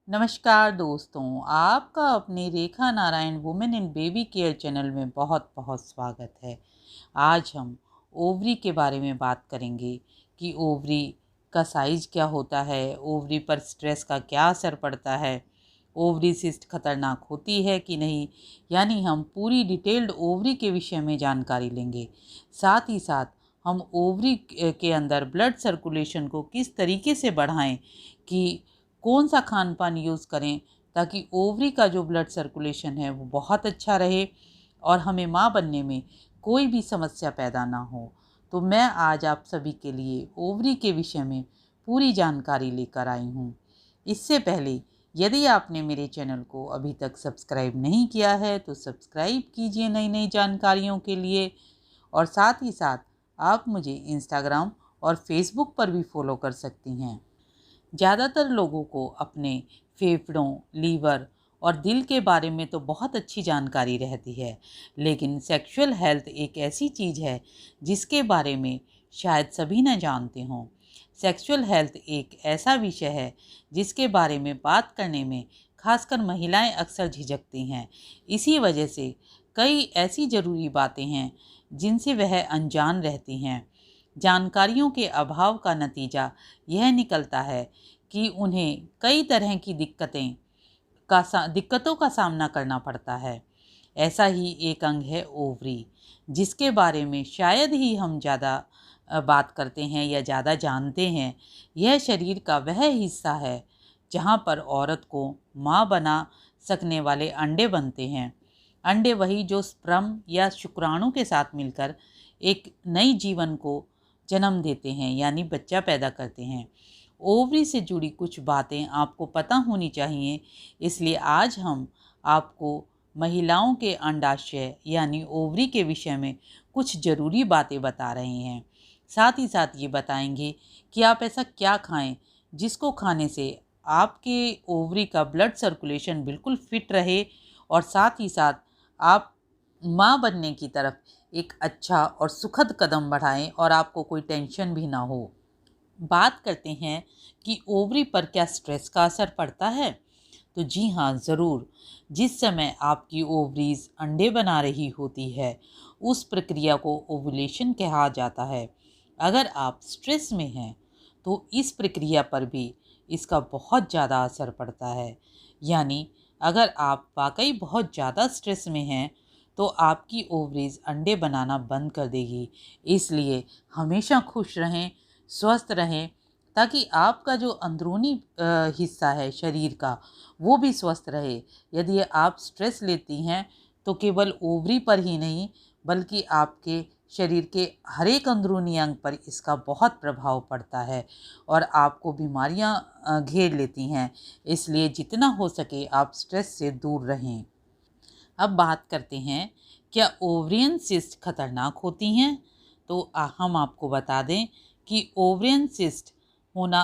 नमस्कार दोस्तों, आपका अपने Rekha Narayan women in baby care channel में बहुत बहुत स्वागत है। आज हम ओवरी के बारे में बात करेंगे कि ओवरी का साइज क्या होता है, ओवरी पर स्ट्रेस का क्या असर पड़ता है, ओवरी सिस्ट खतरनाक होती है कि नहीं। यानी हम पूरी डिटेल्ड ओवरी के विषय में जानकारी लेंगे। साथ ही साथ हम ओवरी के अंदर ब्लड सर्कुलेशन को किस तरीके से बढ़ाएं कि कौन सा खान पान यूज़ करें ताकि ओवरी का जो ब्लड सर्कुलेशन है वो बहुत अच्छा रहे और हमें माँ बनने में कोई भी समस्या पैदा ना हो। तो मैं आज आप सभी के लिए ओवरी के विषय में पूरी जानकारी लेकर आई हूँ। इससे पहले यदि आपने मेरे चैनल को अभी तक सब्सक्राइब नहीं किया है तो सब्सक्राइब कीजिए नई नई जानकारियों के लिए। और साथ ही साथ आप मुझे इंस्टाग्राम और फेसबुक पर भी फॉलो कर सकती हैं। ज़्यादातर लोगों को अपने फेफड़ों, लीवर और दिल के बारे में तो बहुत अच्छी जानकारी रहती है, लेकिन सेक्सुअल हेल्थ एक ऐसी चीज़ है जिसके बारे में शायद सभी न जानते हों। सेक्सुअल हेल्थ एक ऐसा विषय है जिसके बारे में बात करने में खासकर महिलाएं अक्सर झिझकती हैं। इसी वजह से कई ऐसी ज़रूरी बातें हैं जिनसे वह अनजान रहती हैं। जानकारियों के अभाव का नतीजा यह निकलता है कि उन्हें कई तरह की दिक्कतों का सामना करना पड़ता है। ऐसा ही एक अंग है ओवरी, जिसके बारे में शायद ही हम ज़्यादा बात करते हैं या ज़्यादा जानते हैं। यह शरीर का वह हिस्सा है जहाँ पर औरत को माँ बना सकने वाले अंडे बनते हैं। अंडे वही जो स्पर्म या शुक्राणु के साथ मिलकर एक नई जीवन को जन्म देते हैं, यानी बच्चा पैदा करते हैं। ओवरी से जुड़ी कुछ बातें आपको पता होनी चाहिए, इसलिए आज हम आपको महिलाओं के अंडाशय यानी ओवरी के विषय में कुछ ज़रूरी बातें बता रहे हैं। साथ ही साथ ये बताएंगे कि आप ऐसा क्या खाएं जिसको खाने से आपके ओवरी का ब्लड सर्कुलेशन बिल्कुल फिट रहे और साथ ही साथ आप माँ बनने की तरफ एक अच्छा और सुखद कदम बढ़ाएं और आपको कोई टेंशन भी ना हो। बात करते हैं कि ओवरी पर क्या स्ट्रेस का असर पड़ता है। तो जी हाँ, ज़रूर। जिस समय आपकी ओवरीज अंडे बना रही होती है उस प्रक्रिया को ओवुलेशन कहा जाता है। अगर आप स्ट्रेस में हैं तो इस प्रक्रिया पर भी इसका बहुत ज़्यादा असर पड़ता है। यानी अगर आप वाकई बहुत ज़्यादा स्ट्रेस में हैं तो आपकी ओवरीज अंडे बनाना बंद कर देगी। इसलिए हमेशा खुश रहें, स्वस्थ रहें, ताकि आपका जो अंदरूनी हिस्सा है शरीर का वो भी स्वस्थ रहे। यदि आप स्ट्रेस लेती हैं तो केवल ओवरी पर ही नहीं बल्कि आपके शरीर के हर एक अंदरूनी अंग पर इसका बहुत प्रभाव पड़ता है और आपको बीमारियां घेर लेती हैं। इसलिए जितना हो सके आप स्ट्रेस से दूर रहें। अब बात करते हैं, क्या ओवरियन सिस्ट खतरनाक होती हैं? तो हम आपको बता दें कि ओवरियन सिस्ट होना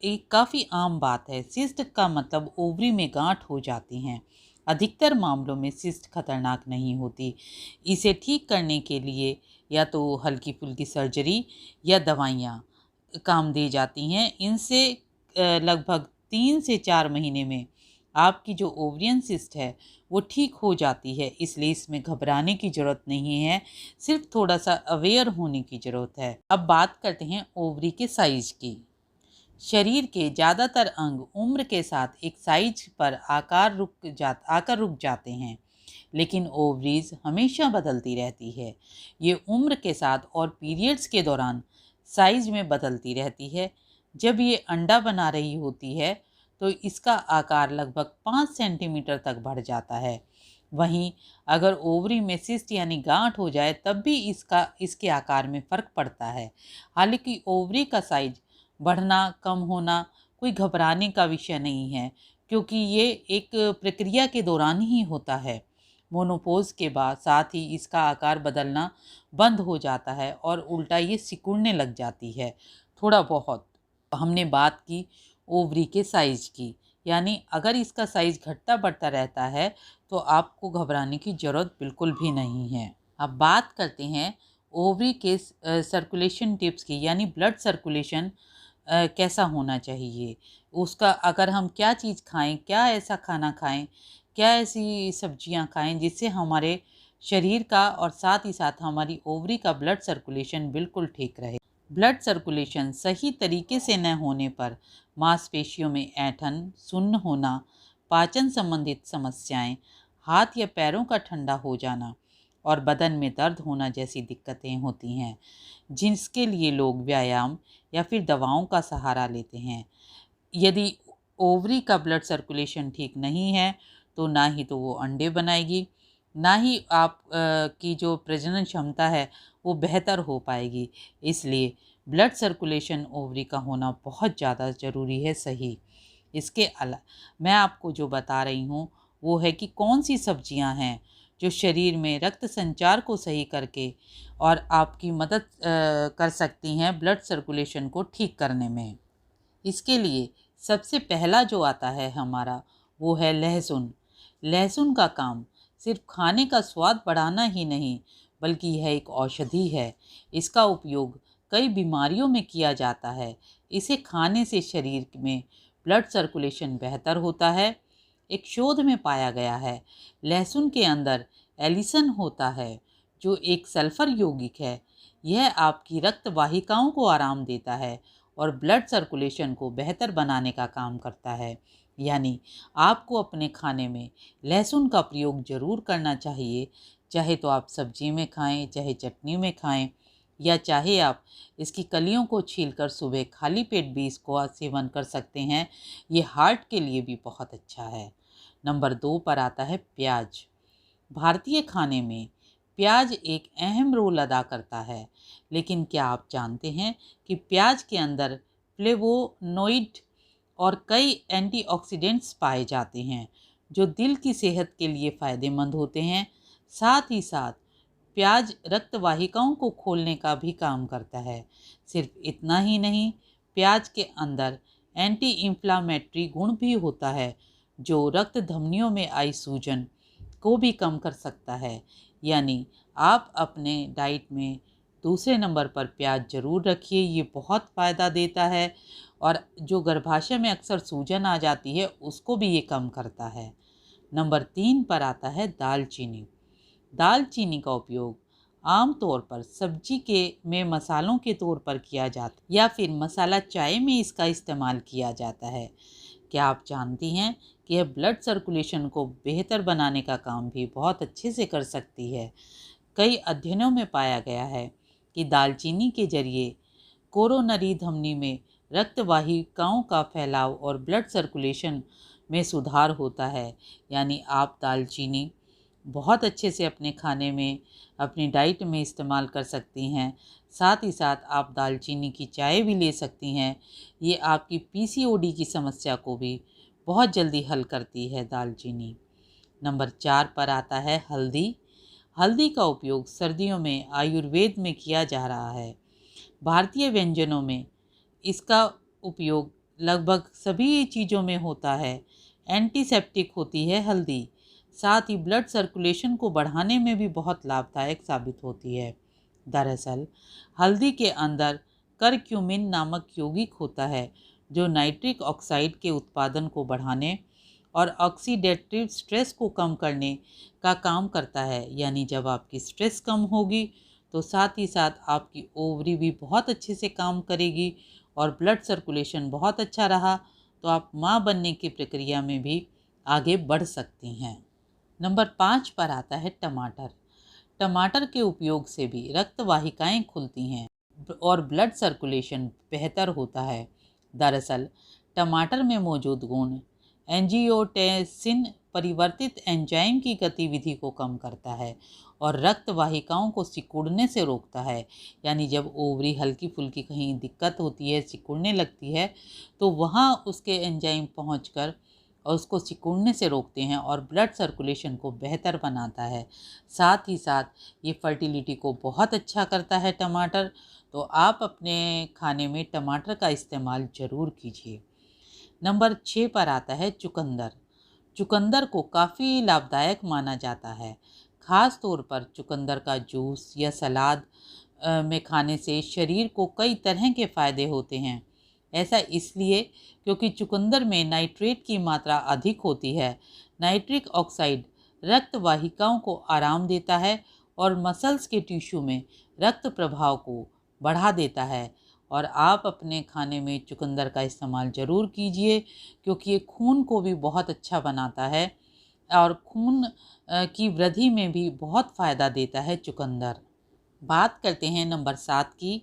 एक काफ़ी आम बात है। सिस्ट का मतलब ओवरी में गांठ हो जाती हैं। अधिकतर मामलों में सिस्ट खतरनाक नहीं होती। इसे ठीक करने के लिए या तो हल्की फुल्की सर्जरी या दवाइयाँ काम दे जाती हैं। इनसे लगभग 3 से 4 महीने में आपकी जो ओवरियन सिस्ट है वो ठीक हो जाती है। इसलिए इसमें घबराने की ज़रूरत नहीं है, सिर्फ थोड़ा सा अवेयर होने की ज़रूरत है। अब बात करते हैं ओवरी के साइज की। शरीर के ज़्यादातर अंग उम्र के साथ एक साइज पर आकर रुक जाते हैं, लेकिन ओवरीज हमेशा बदलती रहती है। ये उम्र के साथ और पीरियड्स के दौरान साइज में बदलती रहती है। जब ये अंडा बना रही होती है तो इसका आकार लगभग 5 सेंटीमीटर तक बढ़ जाता है। वहीं अगर ओवरी में सिस्ट यानी गांठ हो जाए तब भी इसके आकार में फ़र्क पड़ता है। हालांकि ओवरी का साइज बढ़ना कम होना कोई घबराने का विषय नहीं है, क्योंकि ये एक प्रक्रिया के दौरान ही होता है। मोनोपोज के बाद साथ ही इसका आकार बदलना बंद हो जाता है और उल्टा ये सिकुड़ने लग जाती है थोड़ा बहुत। हमने बात की ओवरी के साइज की, यानी अगर इसका साइज घटता बढ़ता रहता है तो आपको घबराने की ज़रूरत बिल्कुल भी नहीं है। अब बात करते हैं ओवरी के सर्कुलेशन टिप्स की, यानी ब्लड सर्कुलेशन कैसा होना चाहिए, उसका अगर हम क्या चीज़ खाएं, क्या ऐसा खाना खाएं, क्या ऐसी सब्जियां खाएं जिससे हमारे शरीर का और साथ ही साथ हमारी ओवरी का ब्लड सर्कुलेशन बिल्कुल ठीक रहे। ब्लड सर्कुलेशन सही तरीके से न होने पर मांसपेशियों में ऐंठन, सुन्न होना, पाचन संबंधित समस्याएं, हाथ या पैरों का ठंडा हो जाना और बदन में दर्द होना जैसी दिक्कतें होती हैं, जिसके लिए लोग व्यायाम या फिर दवाओं का सहारा लेते हैं। यदि ओवरी का ब्लड सर्कुलेशन ठीक नहीं है तो ना ही तो वो अंडे बनाएगी, ना ही आप की जो प्रजनन क्षमता है वो बेहतर हो पाएगी। इसलिए ब्लड सर्कुलेशन ओवरी का होना बहुत ज़्यादा ज़रूरी है सही। इसके अला मैं आपको जो बता रही हूँ वो है कि कौन सी सब्जियाँ हैं जो शरीर में रक्त संचार को सही करके और आपकी मदद कर सकती हैं ब्लड सर्कुलेशन को ठीक करने में। इसके लिए सबसे पहला जो आता है हमारा वो है लहसुन। लहसुन का काम सिर्फ खाने का स्वाद बढ़ाना ही नहीं बल्कि यह एक औषधि है। इसका उपयोग कई बीमारियों में किया जाता है। इसे खाने से शरीर में ब्लड सर्कुलेशन बेहतर होता है। एक शोध में पाया गया है लहसुन के अंदर एलिसन होता है जो एक सल्फर यौगिक है। यह आपकी रक्त वाहिकाओं को आराम देता है और ब्लड सर्कुलेशन को बेहतर बनाने का काम करता है। यानी आपको अपने खाने में लहसुन का प्रयोग ज़रूर करना चाहिए, चाहे तो आप सब्जी में खाएं, चाहे चटनी में खाएं, या चाहे आप इसकी कलियों को छीलकर सुबह खाली पेट भी इसको सेवन कर सकते हैं। ये हार्ट के लिए भी बहुत अच्छा है। नंबर 2 पर आता है प्याज। भारतीय खाने में प्याज एक अहम रोल अदा करता है, लेकिन क्या आप जानते हैं कि प्याज के अंदर फ्लेवोनोइड और कई एंटीऑक्सीडेंट्स पाए जाते हैं जो दिल की सेहत के लिए फ़ायदेमंद होते हैं। साथ ही साथ प्याज रक्त वाहिकाओं को खोलने का भी काम करता है। सिर्फ इतना ही नहीं, प्याज के अंदर एंटी इंफ्लामेटरी गुण भी होता है जो रक्त धमनियों में आई सूजन को भी कम कर सकता है। यानी आप अपने डाइट में दूसरे नंबर पर प्याज ज़रूर रखिए, ये बहुत फ़ायदा देता है और जो गर्भाशय में अक्सर सूजन आ जाती है उसको भी ये कम करता है। नंबर 3 पर आता है दालचीनी। दालचीनी का उपयोग आमतौर पर सब्जी के में मसालों के तौर पर किया जाता है या फिर मसाला चाय में इसका इस्तेमाल किया जाता है। क्या आप जानती हैं कि यह ब्लड सर्कुलेशन को बेहतर बनाने का काम भी बहुत अच्छे से कर सकती है। कई अध्ययनों में पाया गया है कि दालचीनी के जरिए कोरोनरी धमनी में रक्त वाहिकाओं का फैलाव और ब्लड सर्कुलेशन में सुधार होता है। यानी आप दालचीनी बहुत अच्छे से अपने खाने में, अपनी डाइट में इस्तेमाल कर सकती हैं। साथ ही साथ आप दालचीनी की चाय भी ले सकती हैं। ये आपकी पीसीओडी की समस्या को भी बहुत जल्दी हल करती है दालचीनी। नंबर 4 पर आता है हल्दी। हल्दी का उपयोग सर्दियों में आयुर्वेद में किया जा रहा है। भारतीय व्यंजनों में इसका उपयोग लगभग सभी चीज़ों में होता है। एंटीसेप्टिक होती है हल्दी, साथ ही ब्लड सर्कुलेशन को बढ़ाने में भी बहुत लाभदायक साबित होती है। दरअसल हल्दी के अंदर करक्यूमिन नामक यौगिक होता है जो नाइट्रिक ऑक्साइड के उत्पादन को बढ़ाने और ऑक्सीडेटिव स्ट्रेस को कम करने का काम करता है। यानी जब आपकी स्ट्रेस कम होगी तो साथ ही साथ आपकी ओवरी भी बहुत अच्छे से काम करेगी और ब्लड सर्कुलेशन बहुत अच्छा रहा तो आप माँ बनने की प्रक्रिया में भी आगे बढ़ सकती हैं। नंबर 5 पर आता है टमाटर। टमाटर के उपयोग से भी रक्त वाहिकाएं खुलती हैं और ब्लड सर्कुलेशन बेहतर होता है। दरअसल टमाटर में मौजूद गुण एंजियोटेंसिन परिवर्तित एंजाइम की गतिविधि को कम करता है और रक्त वाहिकाओं को सिकुड़ने से रोकता है। यानी जब ओवरी हल्की फुल्की कहीं दिक्कत होती है, सिकुड़ने लगती है, तो वहाँ उसके एंजाइम पहुँचकर और उसको सिकुड़ने से रोकते हैं और ब्लड सर्कुलेशन को बेहतर बनाता है। साथ ही साथ ये फर्टिलिटी को बहुत अच्छा करता है टमाटर। तो आप अपने खाने में टमाटर का इस्तेमाल ज़रूर कीजिए। नंबर 6 पर आता है चुकंदर। चुकंदर को काफ़ी लाभदायक माना जाता है। ख़ास तौर पर चुकंदर का जूस या सलाद में खाने से शरीर को कई तरह के फ़ायदे होते हैं। ऐसा इसलिए क्योंकि चुकंदर में नाइट्रेट की मात्रा अधिक होती है। नाइट्रिक ऑक्साइड रक्त वाहिकाओं को आराम देता है और मसल्स के टिश्यू में रक्त प्रवाह को बढ़ा देता है। और आप अपने खाने में चुकंदर का इस्तेमाल ज़रूर कीजिए, क्योंकि ये खून को भी बहुत अच्छा बनाता है और खून की वृद्धि में भी बहुत फ़ायदा देता है चुकंदर। बात करते हैं नंबर 7 की,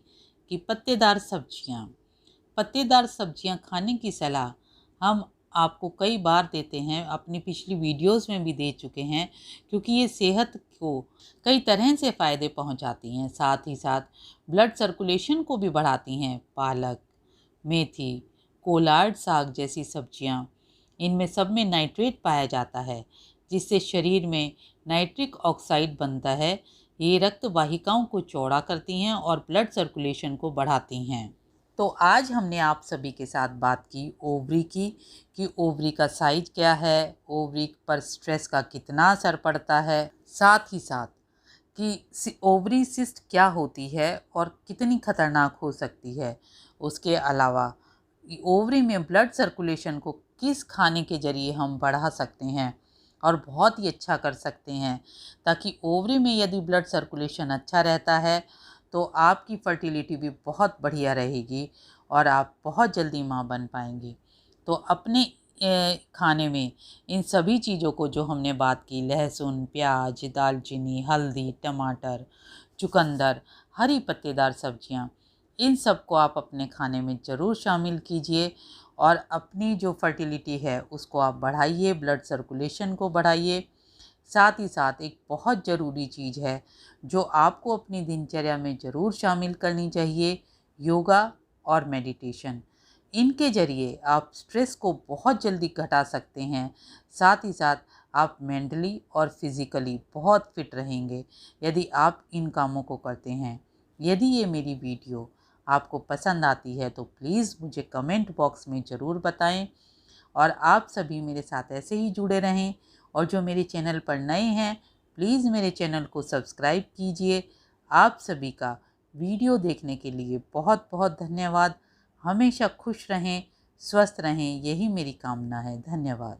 कि पत्तेदार सब्जियां। पत्तेदार सब्जियां खाने की सलाह हम आपको कई बार देते हैं, अपनी पिछली वीडियोस में भी दे चुके हैं, क्योंकि ये सेहत को कई तरह से फ़ायदे पहुंचाती हैं। साथ ही साथ ब्लड सर्कुलेशन को भी बढ़ाती हैं। पालक, मेथी, कोलार्ड साग जैसी सब्जियां, इनमें सब में नाइट्रेट पाया जाता है, जिससे शरीर में नाइट्रिक ऑक्साइड बनता है। ये रक्त वाहिकाओं को चौड़ा करती हैं और ब्लड सर्कुलेशन को बढ़ाती हैं। तो आज हमने आप सभी के साथ बात की ओवरी की, कि ओवरी का साइज क्या है, ओवरी पर स्ट्रेस का कितना असर पड़ता है, साथ ही साथ कि ओवरी सिस्ट क्या होती है और कितनी खतरनाक हो सकती है। उसके अलावा ओवरी में ब्लड सर्कुलेशन को किस खाने के ज़रिए हम बढ़ा सकते हैं और बहुत ही अच्छा कर सकते हैं, ताकि ओवरी में यदि ब्लड सर्कुलेशन अच्छा रहता है तो आपकी फर्टिलिटी भी बहुत बढ़िया रहेगी और आप बहुत जल्दी माँ बन पाएंगी। तो अपने खाने में इन सभी चीज़ों को जो हमने बात की, लहसुन, प्याज, दालचीनी, हल्दी, टमाटर, चुकंदर, हरी पत्तेदार सब्जियां, इन सब को आप अपने खाने में ज़रूर शामिल कीजिए और अपनी जो फर्टिलिटी है उसको आप बढ़ाइए, ब्लड सर्कुलेशन को बढ़ाइए। साथ ही साथ एक बहुत ज़रूरी चीज़ है जो आपको अपनी दिनचर्या में ज़रूर शामिल करनी चाहिए, योगा और मेडिटेशन। इनके ज़रिए आप स्ट्रेस को बहुत जल्दी घटा सकते हैं। साथ ही साथ आप मेंटली और फिज़िकली बहुत फिट रहेंगे यदि आप इन कामों को करते हैं। यदि ये मेरी वीडियो आपको पसंद आती है तो प्लीज़ मुझे कमेंट बॉक्स में ज़रूर बताएं और आप सभी मेरे साथ ऐसे ही जुड़े रहें। और जो मेरे चैनल पर नए हैं, प्लीज़ मेरे चैनल को सब्सक्राइब कीजिए। आप सभी का वीडियो देखने के लिए बहुत बहुत धन्यवाद। हमेशा खुश रहें, स्वस्थ रहें, यही मेरी कामना है। धन्यवाद।